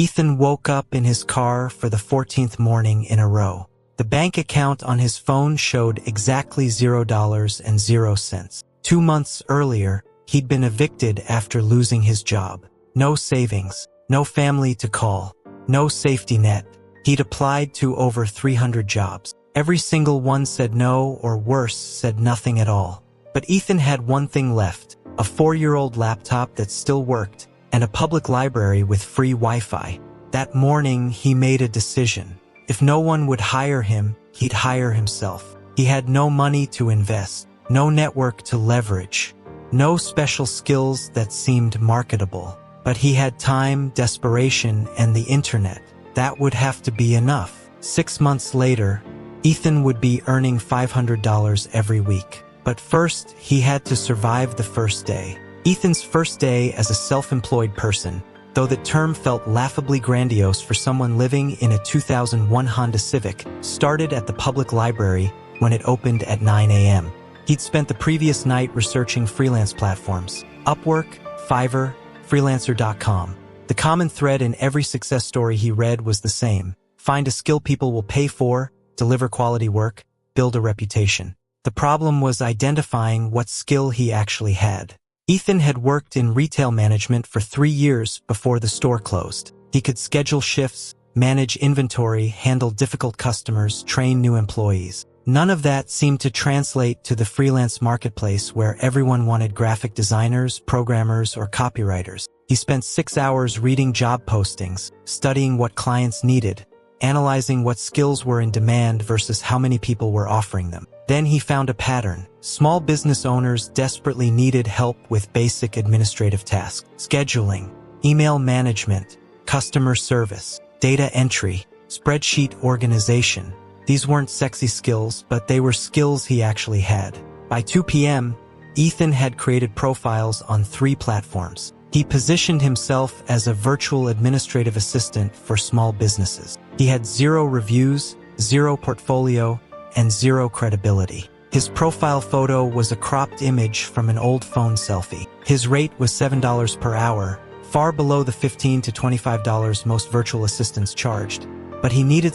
Ethan woke up in his car for the 14th morning in a row. The bank account on his phone showed exactly $0. 2 months earlier, he'd been evicted after losing his job. No savings, no family to call, no safety net. He'd applied to over 300 jobs. Every single one said no, or worse, said nothing at all. But Ethan had one thing left, a 4-year-old laptop that still worked, and a public library with free Wi-Fi. That morning, he made a decision. If no one would hire him, he'd hire himself. He had no money to invest, no network to leverage, no special skills that seemed marketable. But he had time, desperation, and the internet. That would have to be enough. 6 months later, Ethan would be earning $500 every week. But first, he had to survive the first day. Ethan's first day as a self-employed person, though the term felt laughably grandiose for someone living in a 2001 Honda Civic, started at the public library when it opened at 9 a.m. He'd spent the previous night researching freelance platforms, Upwork, Fiverr, freelancer.com. The common thread in every success story he read was the same. Find a skill people will pay for, deliver quality work, build a reputation. The problem was identifying what skill he actually had. Ethan had worked in retail management for 3 years before the store closed. He could schedule shifts, manage inventory, handle difficult customers, train new employees. None of that seemed to translate to the freelance marketplace where everyone wanted graphic designers, programmers, or copywriters. He spent 6 hours reading job postings, studying what clients needed, analyzing what skills were in demand versus how many people were offering them. Then he found a pattern. Small business owners desperately needed help with basic administrative tasks, scheduling, email management, customer service, data entry, spreadsheet organization. These weren't sexy skills, but they were skills he actually had. By 2 p.m., Ethan had created profiles on 3 platforms. He positioned himself as a virtual administrative assistant for small businesses. He had 0 reviews, 0 portfolio, and 0 credibility. His profile photo was a cropped image from an old phone selfie. His rate was $7 per hour, far below the $15 to $25 most virtual assistants charged. But he needed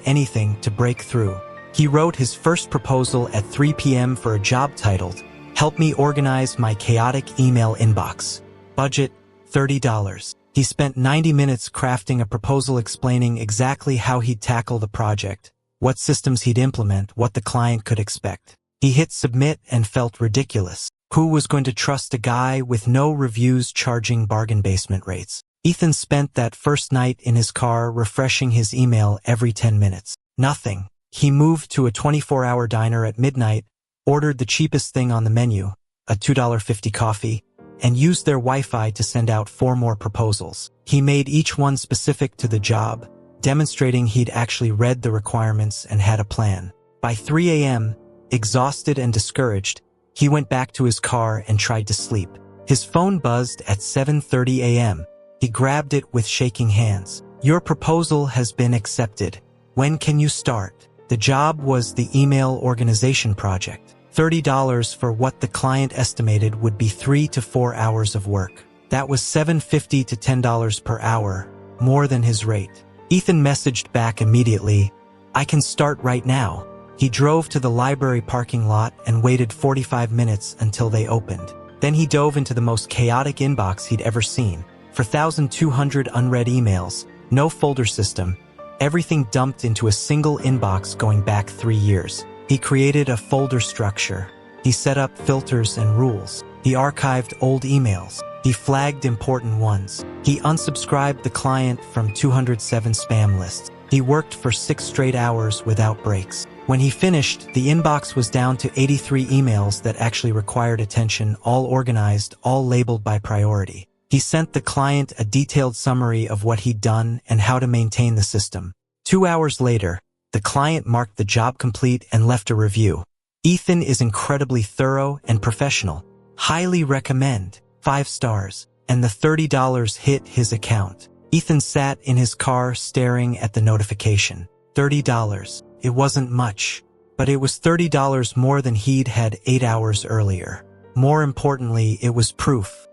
anything to break through. He wrote his first proposal at 3 p.m. for a job titled, "Help me organize my chaotic email inbox." Budget, $30. He spent 90 minutes crafting a proposal explaining exactly how he'd tackle the project, what systems he'd implement, what the client could expect. He hit submit and felt ridiculous. Who was going to trust a guy with no reviews charging bargain basement rates? Ethan spent that first night in his car refreshing his email every 10 minutes. Nothing. He moved to a 24-hour diner at midnight, ordered the cheapest thing on the menu, a $2.50 coffee, and used their Wi-Fi to send out 4 more proposals. He made each one specific to the job, demonstrating he'd actually read the requirements and had a plan. By 3 a.m., exhausted and discouraged, he went back to his car and tried to sleep. His phone buzzed at 7:30 a.m. He grabbed it with shaking hands. "Your proposal has been accepted. When can you start?" The job was the email organization project. $30 for what the client estimated would be 3 to 4 hours of work. That was $7.50 to $10 per hour, more than his rate. Ethan messaged back immediately, "I can start right now." He drove to the library parking lot and waited 45 minutes until they opened. Then he dove into the most chaotic inbox he'd ever seen. For 1,200 unread emails, no folder system, everything dumped into a single inbox going back 3 years. He created a folder structure. He set up filters and rules. He archived old emails. He flagged important ones. He unsubscribed the client from 207 spam lists. He worked for 6 straight hours without breaks. When he finished, the inbox was down to 83 emails that actually required attention, all organized, all labeled by priority. He sent the client a detailed summary of what he'd done and how to maintain the system. 2 hours later, the client marked the job complete and left a review. "Ethan is incredibly thorough and professional. Highly recommend. 5 stars." And the $30 hit his account. Ethan sat in his car staring at the notification. $30. It wasn't much, but it was $30 more than he'd had 8 hours earlier. More importantly, it was proof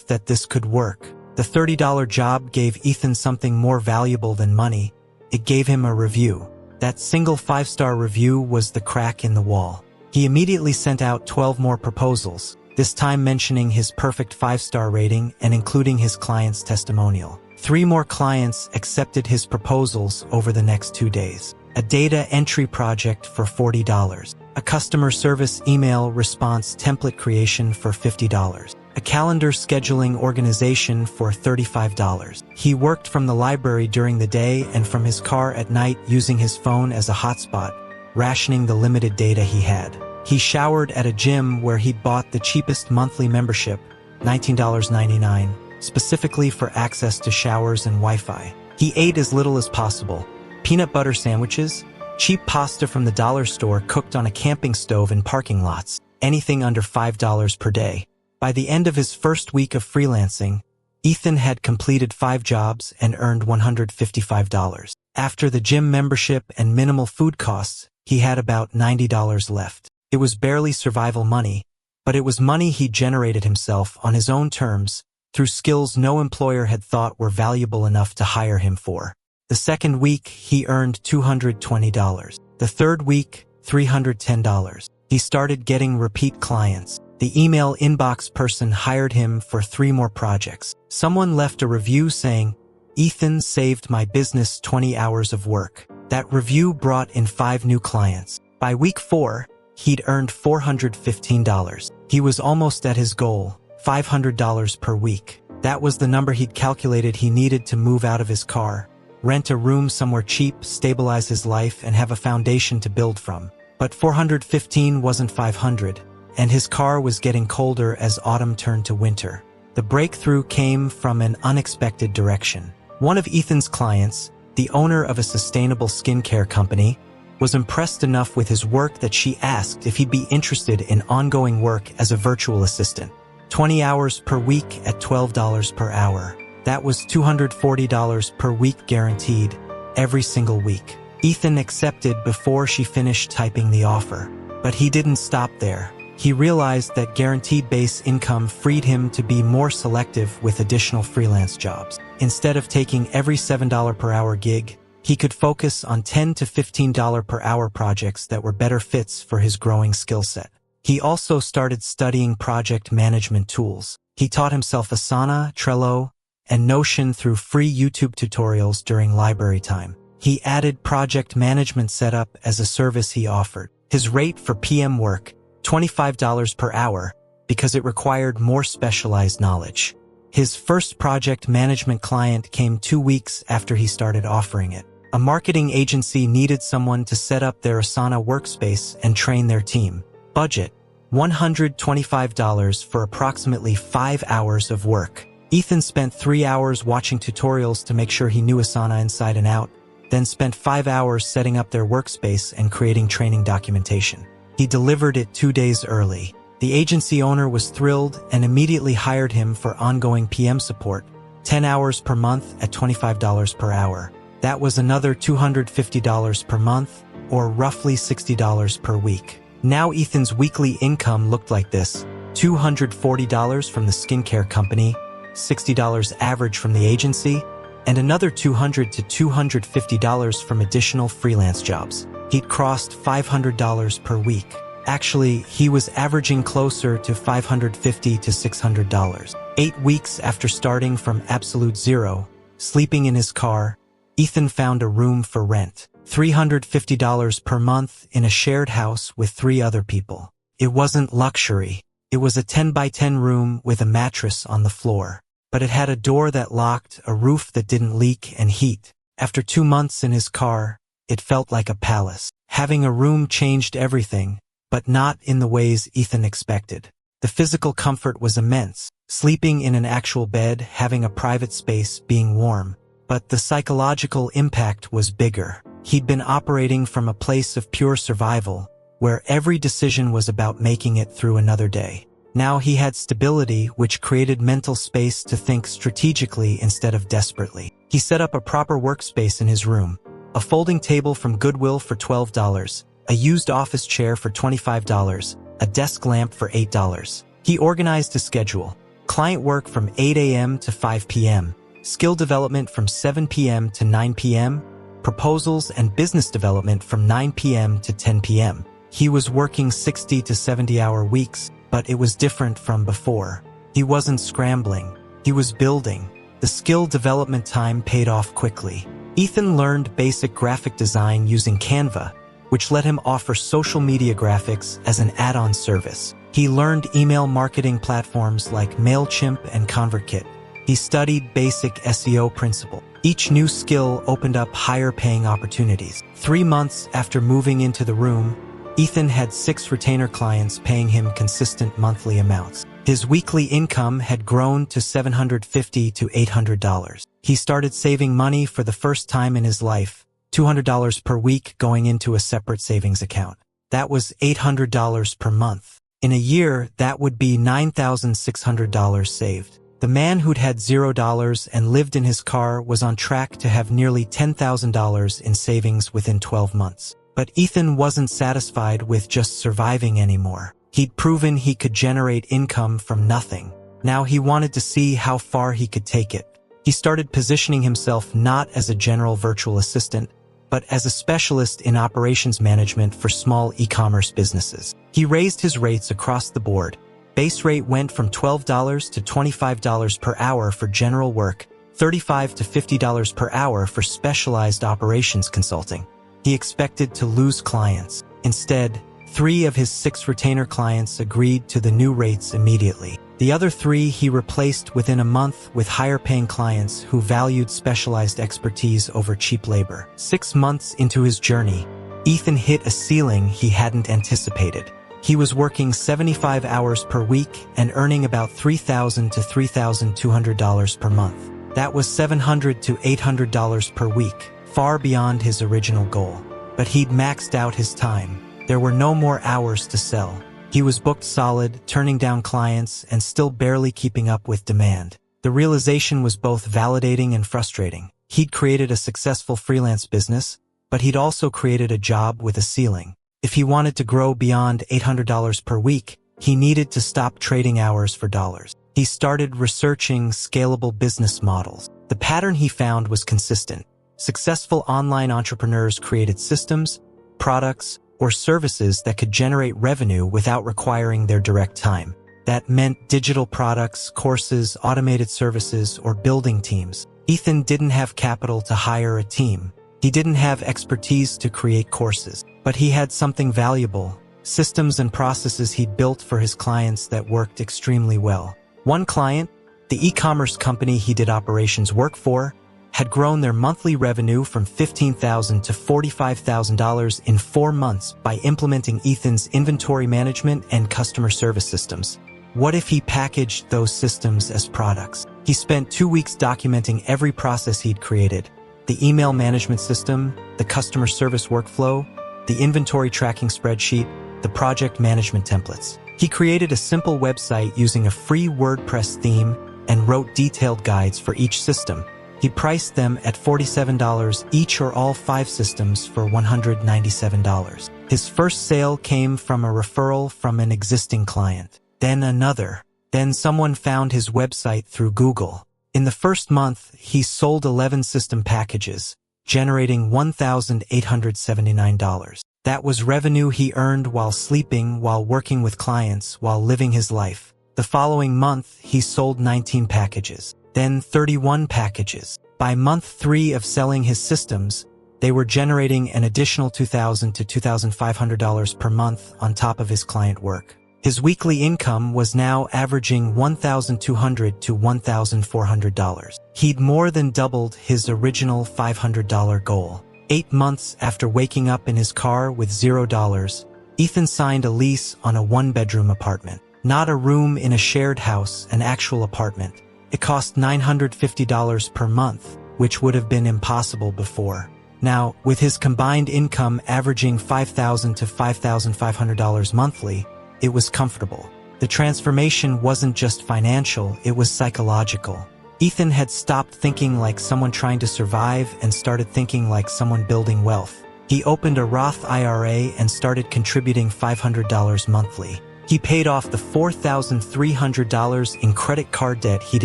that this could work. The $30 job gave Ethan something more valuable than money. It gave him a review. That single 5-star review was the crack in the wall. He immediately sent out 12 more proposals, this time mentioning his perfect 5-star rating and including his client's testimonial. 3 more clients accepted his proposals over the next 2 days. A data entry project for $40. A customer service email response template creation for $50. A calendar scheduling organization for $35. He worked from the library during the day and from his car at night using his phone as a hotspot, rationing the limited data he had. He showered at a gym where he bought the cheapest monthly membership, $19.99, specifically for access to showers and Wi-Fi. He ate as little as possible. Peanut butter sandwiches, cheap pasta from the dollar store cooked on a camping stove in parking lots, anything under $5 per day. By the end of his first week of freelancing, Ethan had completed 5 jobs and earned $155. After the gym membership and minimal food costs, he had about $90 left. It was barely survival money, but it was money he generated himself on his own terms, through skills no employer had thought were valuable enough to hire him for. The second week, he earned $220. The third week, $310. He started getting repeat clients. The email inbox person hired him for 3 more projects. Someone left a review saying, "Ethan saved my business 20 hours of work." That review brought in 5 new clients. By week 4, he'd earned $415. He was almost at his goal, $500 per week. That was the number he'd calculated he needed to move out of his car, rent a room somewhere cheap, stabilize his life, and have a foundation to build from. But $415 wasn't $500, and his car was getting colder as autumn turned to winter. The breakthrough came from an unexpected direction. One of Ethan's clients, the owner of a sustainable skincare company, was impressed enough with his work that she asked if he'd be interested in ongoing work as a virtual assistant. 20 hours per week at $12 per hour. That was $240 per week guaranteed, every single week. Ethan accepted before she finished typing the offer. But he didn't stop there. He realized that guaranteed base income freed him to be more selective with additional freelance jobs. Instead of taking every $7 per hour gig, he could focus on $10 to $15 per hour projects that were better fits for his growing skill set. He also started studying project management tools. He taught himself Asana, Trello, and Notion through free YouTube tutorials during library time. He added project management setup as a service he offered. His rate for PM work, $25 per hour, because it required more specialized knowledge. His first project management client came 2 weeks after he started offering it. A marketing agency needed someone to set up their Asana workspace and train their team. Budget, $125 for approximately 5 hours of work. Ethan spent 3 hours watching tutorials to make sure he knew Asana inside and out, then spent 5 hours setting up their workspace and creating training documentation. He delivered it 2 days early. The agency owner was thrilled and immediately hired him for ongoing PM support, 10 hours per month at $25 per hour. That was another $250 per month, or roughly $60 per week. Now Ethan's weekly income looked like this: $240 from the skincare company, $60 average from the agency, and another $200 to $250 from additional freelance jobs. He'd crossed $500 per week. Actually, he was averaging closer to $550 to $600. 8 weeks after starting from absolute zero, sleeping in his car, Ethan found a room for rent. $350 per month in a shared house with 3 other people. It wasn't luxury. It was a 10 by 10 room with a mattress on the floor. But it had a door that locked, a roof that didn't leak, and heat. After 2 months in his car, it felt like a palace. Having a room changed everything, but not in the ways Ethan expected. The physical comfort was immense, sleeping in an actual bed, having a private space, being warm. But the psychological impact was bigger. He'd been operating from a place of pure survival, where every decision was about making it through another day. Now he had stability, which created mental space to think strategically instead of desperately. He set up a proper workspace in his room, a folding table from Goodwill for $12, a used office chair for $25, a desk lamp for $8. He organized his schedule, client work from 8 a.m. to 5 p.m., skill development from 7 p.m. to 9 p.m., proposals and business development from 9 p.m. to 10 p.m. He was working 60 to 70-hour weeks, but it was different from before. He wasn't scrambling. He was building. The skill development time paid off quickly. Ethan learned basic graphic design using Canva, which let him offer social media graphics as an add-on service. He learned email marketing platforms like MailChimp and ConvertKit. He studied basic SEO principles. Each new skill opened up higher-paying opportunities. 3 months after moving into the room, Ethan had 6 retainer clients paying him consistent monthly amounts. His weekly income had grown to $750 to $800. He started saving money for the first time in his life, $200 per week going into a separate savings account. That was $800 per month. In a year, that would be $9,600 saved. The man who'd had $0 and lived in his car was on track to have nearly $10,000 in savings within 12 months. But Ethan wasn't satisfied with just surviving anymore. He'd proven he could generate income from nothing. Now he wanted to see how far he could take it. He started positioning himself not as a general virtual assistant, but as a specialist in operations management for small e-commerce businesses. He raised his rates across the board. Base rate went from $12 to $25 per hour for general work, $35 to $50 per hour for specialized operations consulting. He expected to lose clients. Instead, 3 of his 6 retainer clients agreed to the new rates immediately. The other 3 he replaced within a month with higher-paying clients who valued specialized expertise over cheap labor. 6 months into his journey, Ethan hit a ceiling he hadn't anticipated. He was working 75 hours per week and earning about $3,000 to $3,200 per month. That was $700 to $800 per week, far beyond his original goal. But he'd maxed out his time. There were no more hours to sell. He was booked solid, turning down clients, and still barely keeping up with demand. The realization was both validating and frustrating. He'd created a successful freelance business, but he'd also created a job with a ceiling. If he wanted to grow beyond $800 per week, he needed to stop trading hours for dollars. He started researching scalable business models. The pattern he found was consistent. Successful online entrepreneurs created systems, products, or services that could generate revenue without requiring their direct time. That meant digital products, courses, automated services, or building teams. Ethan didn't have capital to hire a team. He didn't have expertise to create courses. But he had something valuable, systems and processes he'd built for his clients that worked extremely well. One client, the e-commerce company he did operations work for, had grown their monthly revenue from $15,000 to $45,000 in 4 months by implementing Ethan's inventory management and customer service systems. What if he packaged those systems as products? He spent 2 weeks documenting every process he'd created: the email management system, the customer service workflow, the inventory tracking spreadsheet, the project management templates. He created a simple website using a free WordPress theme and wrote detailed guides for each system. He priced them at $47 each, or all 5 systems for $197. His first sale came from a referral from an existing client. Then another. Then someone found his website through Google. In the first month, he sold 11 system packages, generating $1,879. That was revenue he earned while sleeping, while working with clients, while living his life. The following month, he sold 19 packages, then 31 packages. By month 3 of selling his systems, they were generating an additional $2,000 to $2,500 per month on top of his client work. His weekly income was now averaging $1,200 to $1,400. He'd more than doubled his original $500 goal. 8 months after waking up in his car with $0, Ethan signed a lease on a 1-bedroom apartment. Not a room in a shared house, an actual apartment. It cost $950 per month, which would have been impossible before. Now, with his combined income averaging $5,000 to $5,500 monthly, it was comfortable. The transformation wasn't just financial, it was psychological. Ethan had stopped thinking like someone trying to survive and started thinking like someone building wealth. He opened a Roth IRA and started contributing $500 monthly. He paid off the $4,300 in credit card debt he'd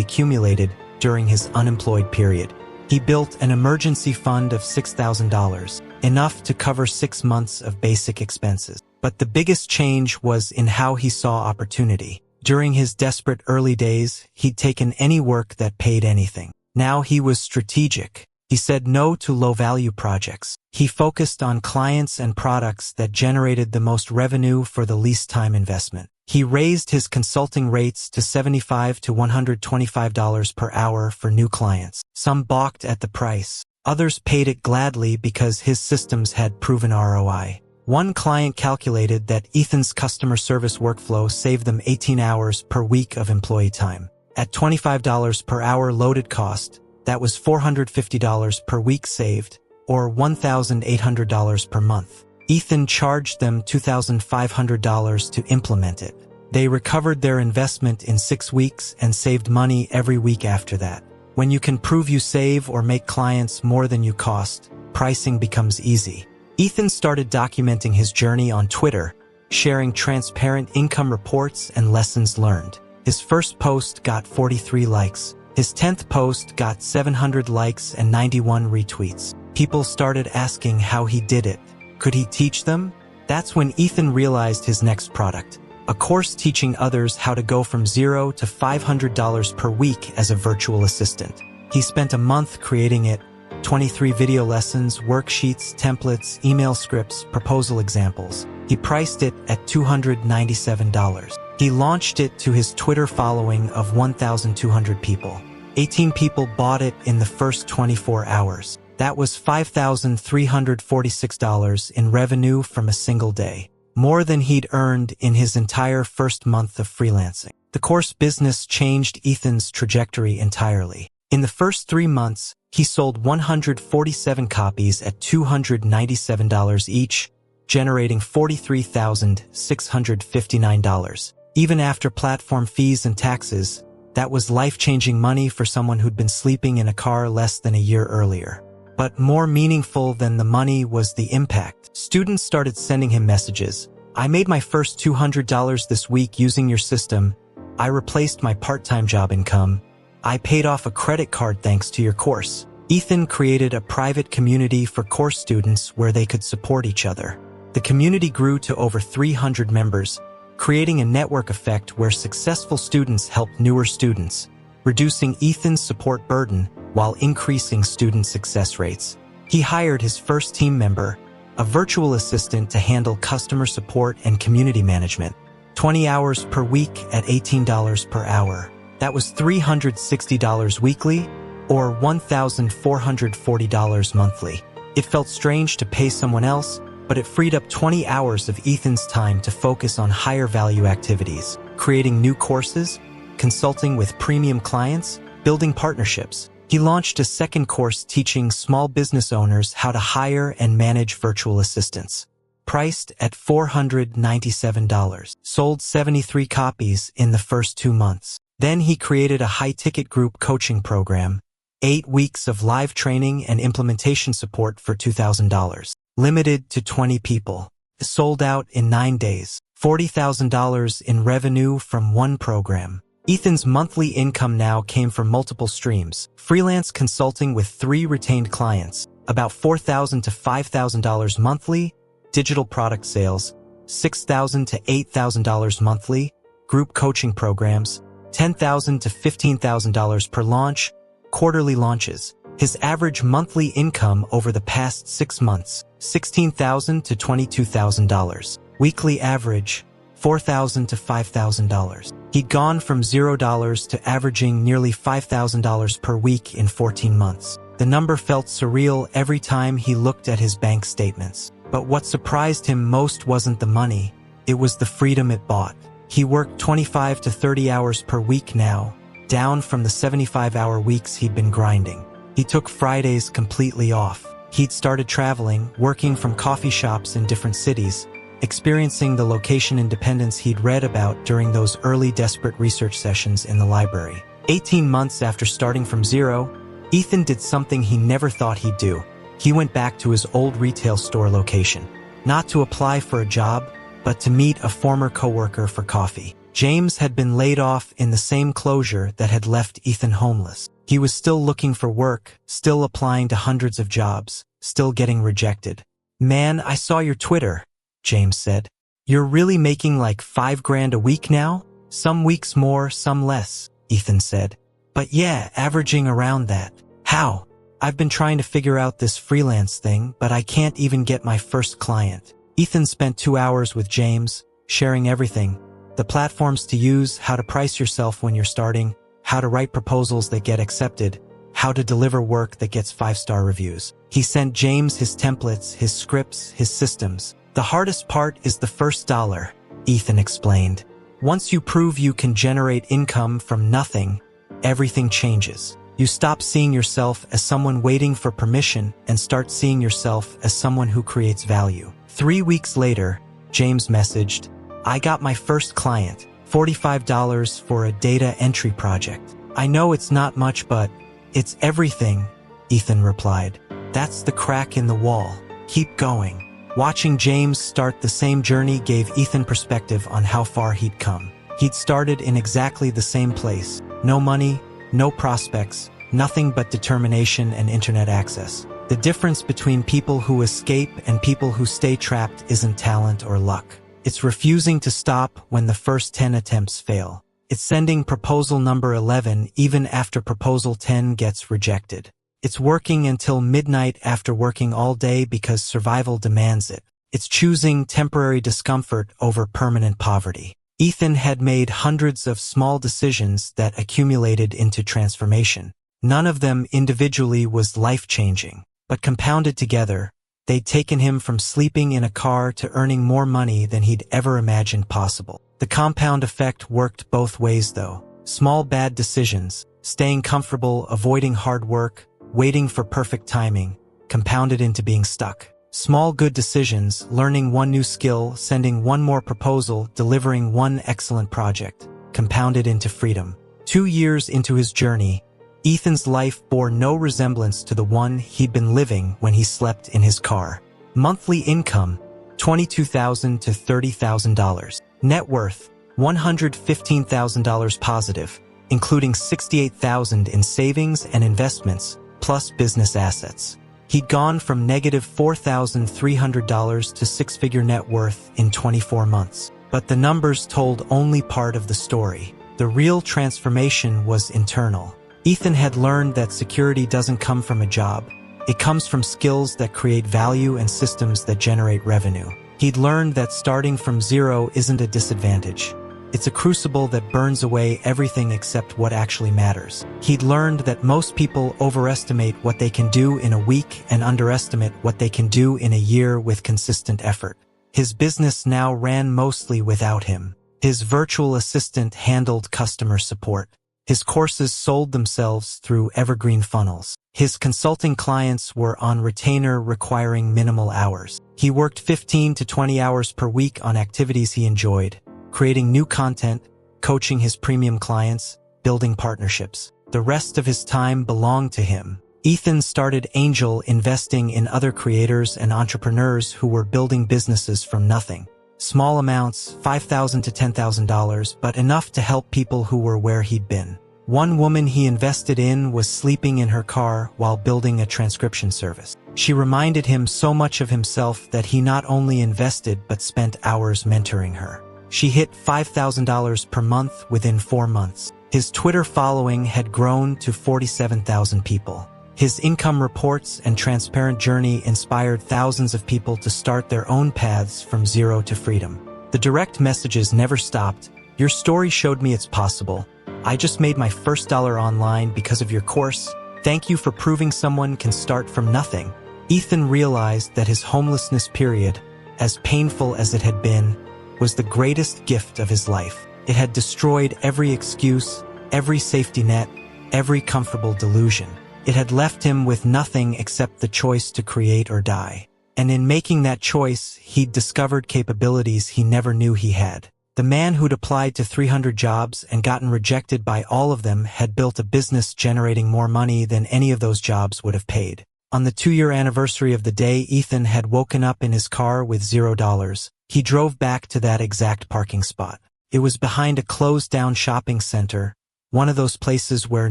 accumulated during his unemployed period. He built an emergency fund of $6,000, enough to cover 6 months of basic expenses. But the biggest change was in how he saw opportunity. During his desperate early days, he'd taken any work that paid anything. Now he was strategic. He said no to low-value projects. He focused on clients and products that generated the most revenue for the least time investment. He raised his consulting rates to $75 to $125 per hour for new clients. Some balked at the price. Others paid it gladly because his systems had proven ROI. One client calculated that Ethan's customer service workflow saved them 18 hours per week of employee time. At $25 per hour loaded cost, that was $450 per week saved, or $1,800 per month. Ethan charged them $2,500 to implement it. They recovered their investment in 6 weeks and saved money every week after that. When you can prove you save or make clients more than you cost, pricing becomes easy. Ethan started documenting his journey on Twitter, sharing transparent income reports and lessons learned. His first post got 43 likes. His 10th post got 700 likes and 91 retweets. People started asking how he did it. Could he teach them? That's when Ethan realized his next product, a course teaching others how to go from $0 to $500 per week as a virtual assistant. He spent a month creating it, 23 video lessons, worksheets, templates, email scripts, proposal examples. He priced it at $297. He launched it to his Twitter following of 1,200 people. 18 people bought it in the first 24 hours. That was $5,346 in revenue from a single day, more than he'd earned in his entire first month of freelancing. The course business changed Ethan's trajectory entirely. In the first 3 months, he sold 147 copies at $297 each, generating $43,659. Even after platform fees and taxes, that was life-changing money for someone who'd been sleeping in a car less than a year earlier. But more meaningful than the money was the impact. Students started sending him messages. I made my first $200 this week using your system. I replaced my part-time job income. I paid off a credit card thanks to your course. Ethan created a private community for course students where they could support each other. The community grew to over 300 members, creating a network effect where successful students helped newer students, reducing Ethan's support burden while increasing student success rates. He hired his first team member, a virtual assistant to handle customer support and community management, 20 hours per week at $18 per hour. That was $360 weekly, or $1,440 monthly. It felt strange to pay someone else, but it freed up 20 hours of Ethan's time to focus on higher value activities, creating new courses, consulting with premium clients, building partnerships. He launched a second course teaching small business owners how to hire and manage virtual assistants, priced at $497. Sold 73 copies in the first 2 months. Then he created a high-ticket group coaching program, 8 weeks of live training and implementation support for $2,000. Limited to 20 people. Sold out in 9 days. $40,000 in revenue from one program. Ethan's monthly income now came from multiple streams. Freelance consulting with 3 retained clients, about $4,000 to $5,000 monthly. Digital product sales, $6,000 to $8,000 monthly. Group coaching programs, $10,000 to $15,000 per launch. Quarterly launches. His average monthly income over the past 6 months, $16,000 to $22,000. Weekly average, $4,000 to $5,000. He'd gone from $0 to averaging nearly $5,000 per week in 14 months. The number felt surreal every time he looked at his bank statements. But what surprised him most wasn't the money, it was the freedom it bought. He worked 25 to 30 hours per week now, down from the 75-hour weeks he'd been grinding. He took Fridays completely off. He'd started traveling, working from coffee shops in different cities, experiencing the location independence he'd read about during those early desperate research sessions in the library. 18 months after starting from zero, Ethan did something he never thought he'd do. He went back to his old retail store location. Not to apply for a job, but to meet a former coworker for coffee. James had been laid off in the same closure that had left Ethan homeless. He was still looking for work, still applying to hundreds of jobs, still getting rejected. "Man, I saw your Twitter," James said. "You're really making like $5,000 a week now?" "Some weeks more, some less," Ethan said. "But yeah, averaging around that." "How?" "I've been trying to figure out this freelance thing, but I can't even get my first client." Ethan spent 2 hours with James, sharing everything: the platforms to use, how to price yourself when you're starting, how to write proposals that get accepted, how to deliver work that gets 5-star reviews. He sent James his templates, his scripts, his systems. "The hardest part is the first dollar," Ethan explained. "Once you prove you can generate income from nothing, everything changes. You stop seeing yourself as someone waiting for permission and start seeing yourself as someone who creates value." 3 weeks later, James messaged, "I got my first client, $45 for a data entry project." "I know it's not much, but it's everything," Ethan replied. "That's the crack in the wall. Keep going." Watching James start the same journey gave Ethan perspective on how far he'd come. He'd started in exactly the same place. No money, no prospects, nothing but determination and internet access. The difference between people who escape and people who stay trapped isn't talent or luck. It's refusing to stop when the first 10 attempts fail. It's sending proposal number 11 even after proposal 10 gets rejected. It's working until midnight after working all day because survival demands it. It's choosing temporary discomfort over permanent poverty. Ethan had made hundreds of small decisions that accumulated into transformation. None of them individually was life-changing, but compounded together, they'd taken him from sleeping in a car to earning more money than he'd ever imagined possible. The compound effect worked both ways though. Small bad decisions, staying comfortable, avoiding hard work, waiting for perfect timing, compounded into being stuck. Small good decisions, learning one new skill, sending one more proposal, delivering one excellent project, compounded into freedom. 2 years into his journey, Ethan's life bore no resemblance to the one he'd been living when he slept in his car. Monthly income, $22,000 to $30,000. Net worth, $115,000 positive, including $68,000 in savings and investments, plus business assets. He'd gone from negative $4,300 to 6-figure net worth in 24 months. But the numbers told only part of the story. The real transformation was internal. Ethan had learned that security doesn't come from a job. It comes from skills that create value and systems that generate revenue. He'd learned that starting from zero isn't a disadvantage. It's a crucible that burns away everything except what actually matters. He'd learned that most people overestimate what they can do in a week and underestimate what they can do in a year with consistent effort. His business now ran mostly without him. His virtual assistant handled customer support. His courses sold themselves through evergreen funnels. His consulting clients were on retainer, requiring minimal hours. He worked 15 to 20 hours per week on activities he enjoyed, creating new content, coaching his premium clients, building partnerships. The rest of his time belonged to him. Ethan started angel investing in other creators and entrepreneurs who were building businesses from nothing. Small amounts, $5,000 to $10,000, but enough to help people who were where he'd been. One woman he invested in was sleeping in her car while building a transcription service. She reminded him so much of himself that he not only invested but spent hours mentoring her. She hit $5,000 per month within 4 months. His Twitter following had grown to 47,000 people. His income reports and transparent journey inspired thousands of people to start their own paths from zero to freedom. The direct messages never stopped. "Your story showed me it's possible. I just made my first dollar online because of your course. Thank you for proving someone can start from nothing." Ethan realized that his homelessness period, as painful as it had been, was the greatest gift of his life. It had destroyed every excuse, every safety net, every comfortable delusion. It had left him with nothing except the choice to create or die. And in making that choice, he'd discovered capabilities he never knew he had. The man who'd applied to 300 jobs and gotten rejected by all of them had built a business generating more money than any of those jobs would have paid. On the 2-year anniversary of the day Ethan had woken up in his car with $0, he drove back to that exact parking spot. It was behind a closed-down shopping center, one of those places where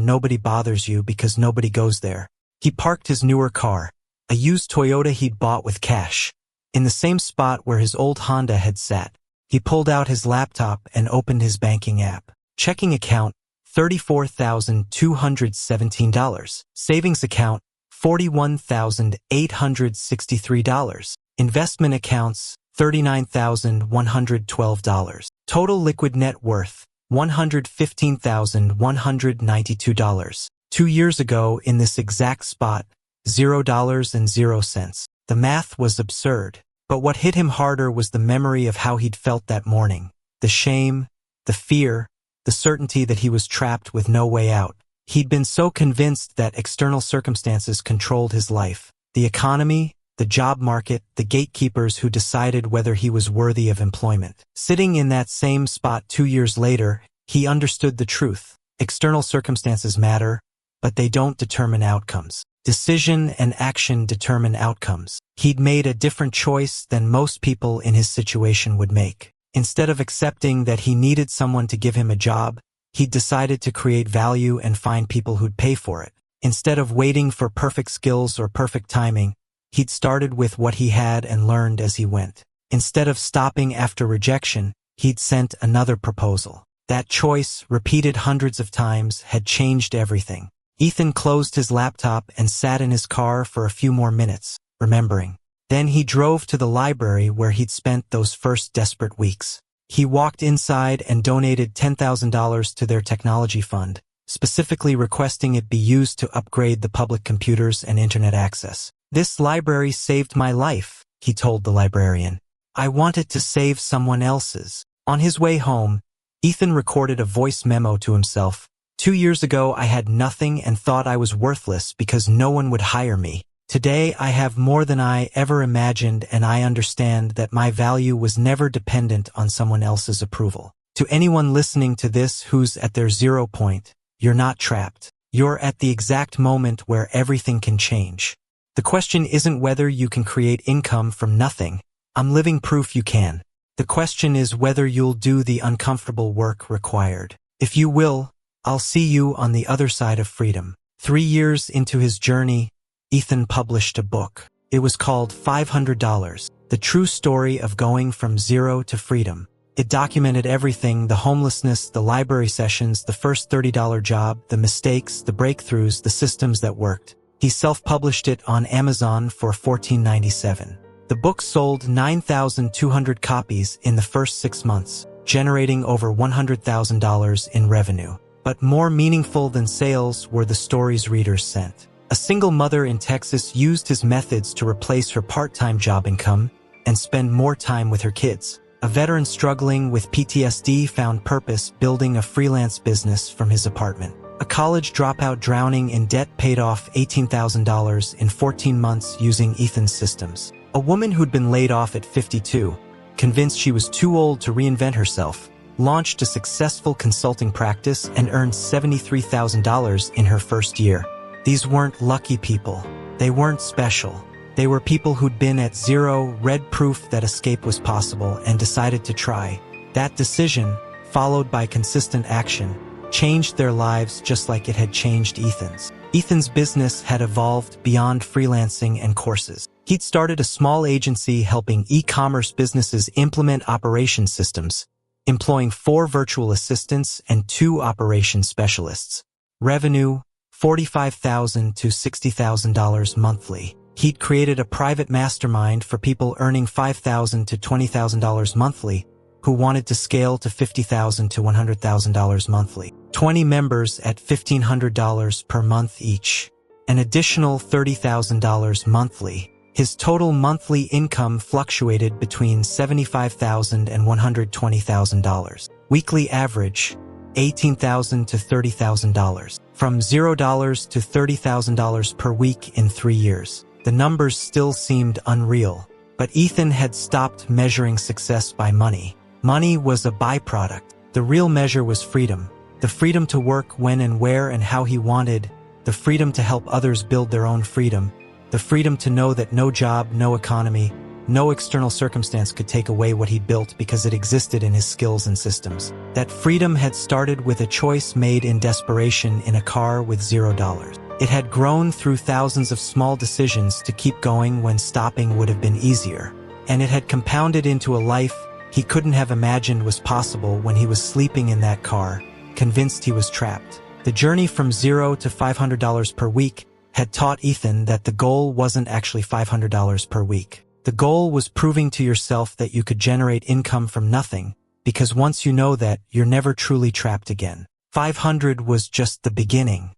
nobody bothers you because nobody goes there. He parked his newer car, a used Toyota he'd bought with cash, in the same spot where his old Honda had sat. He pulled out his laptop and opened his banking app. Checking account, $34,217. Savings account, $41,863. Investment accounts, $39,112. Total liquid net worth, $115,192. 2 years ago, in this exact spot, $0. The math was absurd, but what hit him harder was the memory of how he'd felt that morning. The shame, the fear, the certainty that he was trapped with no way out. He'd been so convinced that external circumstances controlled his life. The economy, the job market, the gatekeepers who decided whether he was worthy of employment. Sitting in that same spot 2 years later, he understood the truth. External circumstances matter, but they don't determine outcomes. Decision and action determine outcomes. He'd made a different choice than most people in his situation would make. Instead of accepting that he needed someone to give him a job, he'd decided to create value and find people who'd pay for it. Instead of waiting for perfect skills or perfect timing, he'd started with what he had and learned as he went. Instead of stopping after rejection, he'd sent another proposal. That choice, repeated hundreds of times, had changed everything. Ethan closed his laptop and sat in his car for a few more minutes, remembering. Then he drove to the library where he'd spent those first desperate weeks. He walked inside and donated $10,000 to their technology fund, specifically requesting it be used to upgrade the public computers and internet access. "This library saved my life," he told the librarian. "I want it to save someone else's." On his way home, Ethan recorded a voice memo to himself. 2 years ago, I had nothing and thought I was worthless because no one would hire me. Today, I have more than I ever imagined, and I understand that my value was never dependent on someone else's approval. To anyone listening to this who's at their 0 point, you're not trapped. You're at the exact moment where everything can change. The question isn't whether you can create income from nothing. I'm living proof you can. The question is whether you'll do the uncomfortable work required. If you will, I'll see you on the other side of freedom. 3 years into his journey, Ethan published a book. It was called $500, The True Story of Going from Zero to Freedom. It documented everything: the homelessness, the library sessions, the first $30 job, the mistakes, the breakthroughs, the systems that worked. He self-published it on Amazon for $14.97. The book sold 9,200 copies in the first 6 months, generating over $100,000 in revenue. But more meaningful than sales were the stories readers sent. A single mother in Texas used his methods to replace her part-time job income and spend more time with her kids. A veteran struggling with PTSD found purpose building a freelance business from his apartment. A college dropout drowning in debt paid off $18,000 in 14 months using Ethan's systems. A woman who'd been laid off at 52, convinced she was too old to reinvent herself, launched a successful consulting practice and earned $73,000 in her first year. These weren't lucky people. They weren't special. They were people who'd been at zero, read proof that escape was possible, and decided to try. That decision, followed by consistent action, changed their lives just like it had changed Ethan's. Ethan's business had evolved beyond freelancing and courses. He'd started a small agency helping e-commerce businesses implement operation systems, employing 4 virtual assistants and 2 operations specialists. Revenue, $45,000 to $60,000 monthly. He'd created a private mastermind for people earning $5,000 to $20,000 monthly who wanted to scale to $50,000 to $100,000 monthly. 20 members at $1,500 per month each. An additional $30,000 monthly. His total monthly income fluctuated between $75,000 and $120,000. Weekly average, $18,000 to $30,000. From $0 to $30,000 per week in 3 years. The numbers still seemed unreal, but Ethan had stopped measuring success by money. Money was a byproduct. The real measure was freedom. The freedom to work when and where and how he wanted, the freedom to help others build their own freedom, The freedom to know that no job, no economy, no external circumstance could take away what he built because it existed in his skills and systems. That freedom had started with a choice made in desperation in a car with $0. It had grown through thousands of small decisions to keep going when stopping would have been easier. And it had compounded into a life he couldn't have imagined was possible when he was sleeping in that car, convinced he was trapped. The journey from $0 to $500 per week had taught Ethan that the goal wasn't actually $500 per week. The goal was proving to yourself that you could generate income from nothing, because once you know that, you're never truly trapped again. 500 was just the beginning.